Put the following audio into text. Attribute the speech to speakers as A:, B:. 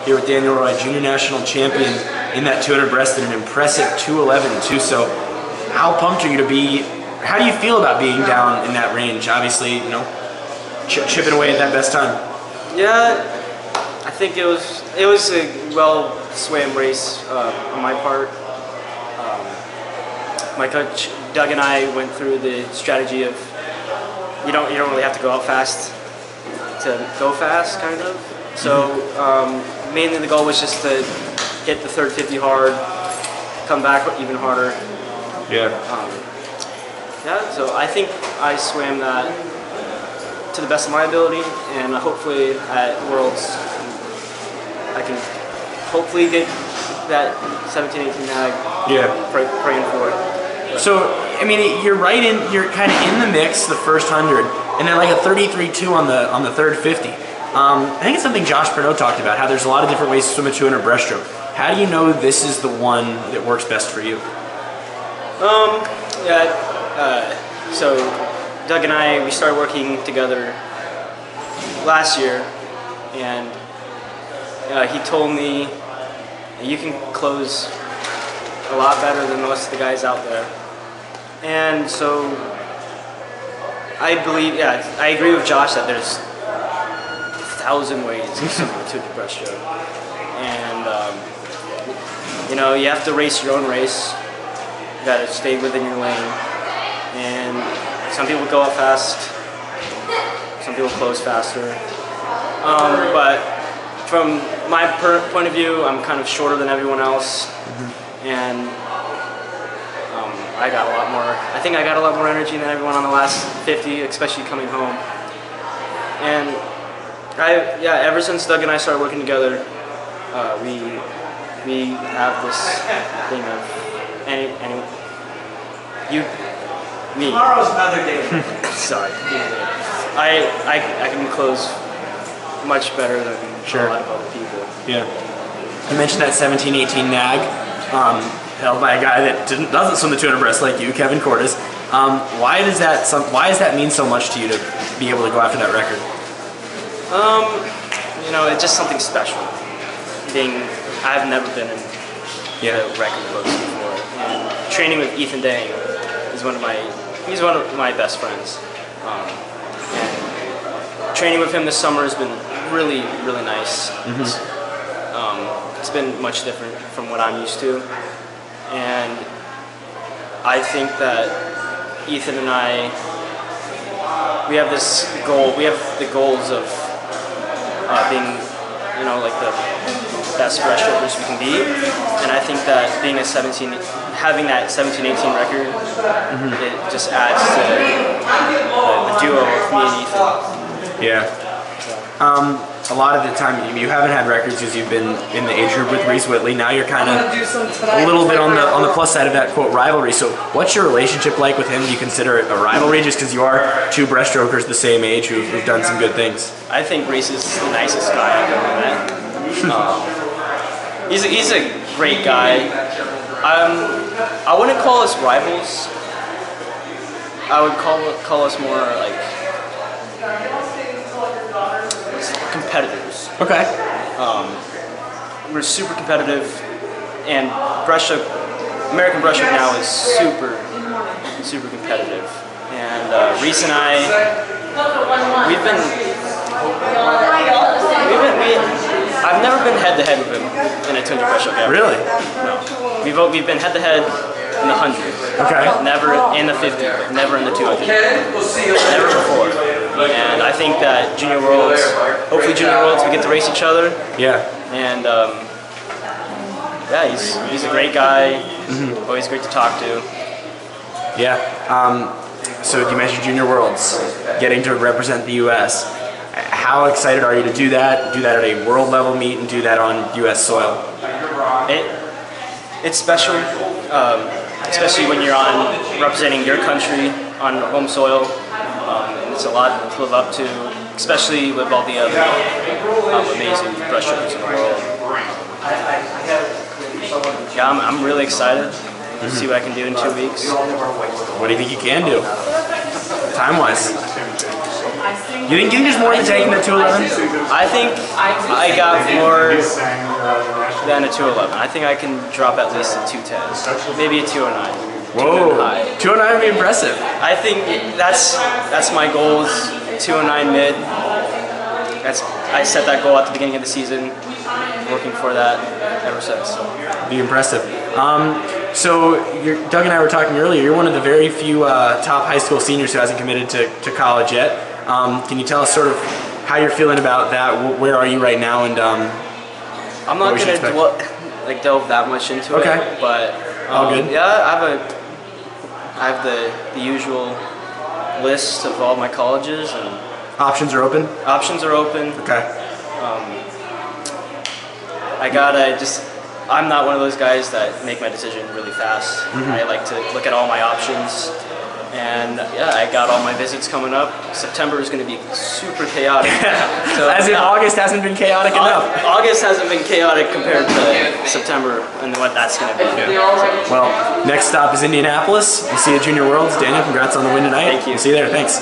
A: here with Daniel Roy, junior national champion in that 200 breast and an impressive 211 too. So how pumped are you to be, how do you feel about being down in that range? Obviously, you know, chipping away at that best time.
B: Yeah, I think it was a well swam race on my part. My coach Doug and I went through the strategy of you don't really have to go out fast to go fast, kind of. So mainly the goal was just to hit the third 50 hard, come back even harder.
A: Yeah.
B: Yeah. So I think I swam that to the best of my ability, and hopefully at Worlds I can hopefully get that 17, 18 nag.
A: Yeah.
B: Praying for it.
A: So, I mean, you're right in, you're kind of in the mix the first 100, and then like a 33.2 on the third 50. I think it's something Josh Pernot talked about, how there's a lot of different ways to swim a 200 breaststroke. How do you know this is the one that works best for you?
B: So Doug and I, we started working together last year, and he told me you can close a lot better than most of the guys out there. And so I believe, I agree with Josh that there's 1,000 ways to swim a 200 breaststroke. And you know, you have to race your own race. You gotta stay within your lane. And some people go out fast, some people close faster. But from my point of view, I'm kind of shorter than everyone else. And I got a lot more, I think I got a lot more energy than everyone on the last 50, especially coming home. And ever since Doug and I started working together, we have this thing of me.
C: Tomorrow's another day.
B: Sorry. I can close much better than a lot of other people.
A: Yeah. You mentioned that 17, 18 nag, held by a guy that doesn't swim the 200 breast like you, Kevin Cordes. Why does that mean so much to you to be able to go after that record?
B: You know, it's just something special. I've never been in the record books before. And training with Ethan Dang is he's one of my best friends. And training with him this summer has been really, really nice. It's been much different from what I'm used to. And I think that Ethan and I, we have this goal, we have the goals of being, you know, like the best breaststrokers we can be. And I think that having that 17, 18 record, it just adds to the duo of me and Ethan.
A: Yeah. A lot of the time, you haven't had records because you've been in the age group with Reese Whitley. Now you're kind of a little bit on the plus side of that quote rivalry. So, what's your relationship like with him? Do you consider it a rivalry just because you are two breaststrokers the same age who've done some good things?
B: I think Reese is the nicest guy I've ever met. He's a great guy. I wouldn't call us rivals. I would call us more like competitors.
A: Okay.
B: We're super competitive, and American breaststroke now is super competitive. And Reese and I, I've never been head to head with him in a 200 breaststroke ever.
A: Really?
B: No. We've been head to head in the 100.
A: Okay.
B: Never in the 50. Never in the 200. Never before. And I think that Junior Worlds, hopefully Junior Worlds, we get to race each other.
A: Yeah.
B: And he's a great guy. Always great to talk to.
A: Yeah. So you mentioned Junior Worlds, getting to represent the U.S. How excited are you to do that? Do that at a world level meet and do that on U.S. soil? It's special, especially when you're representing your country on home soil. It's a lot to live up to, especially with all the other amazing breaststrokers in the world. Yeah, I'm really excited to see what I can do in 2 weeks. What do you think you can do, time-wise? You think there's more to taking the 211?
B: I think I got more than a 211. I think I can drop at least a 210, maybe a 209.
A: Whoa, 209 would be impressive.
B: I think that's my goal, is 209 mid. I set that goal at the beginning of the season, working for that ever since. So.
A: Be impressive. So Doug and I were talking earlier, you're one of the very few top high school seniors who hasn't committed to college yet. Can you tell us sort of how you're feeling about that? Where are you right now? And
B: I'm not going to delve that much into it, but
A: all good.
B: Yeah, I have the usual list of all my colleges, and
A: options are open.
B: Options are open.
A: Okay.
B: I'm not one of those guys that make my decision really fast. I like to look at all my options. And yeah, I got all my visits coming up. September is going to be super chaotic.
A: So, as if August hasn't been chaotic enough.
B: August hasn't been chaotic compared to September and what that's going to be.
A: Yeah. Well, next stop is Indianapolis. We'll see you at Junior Worlds. Daniel, congrats on the win tonight.
B: Thank you.
A: We'll see you there. Thanks.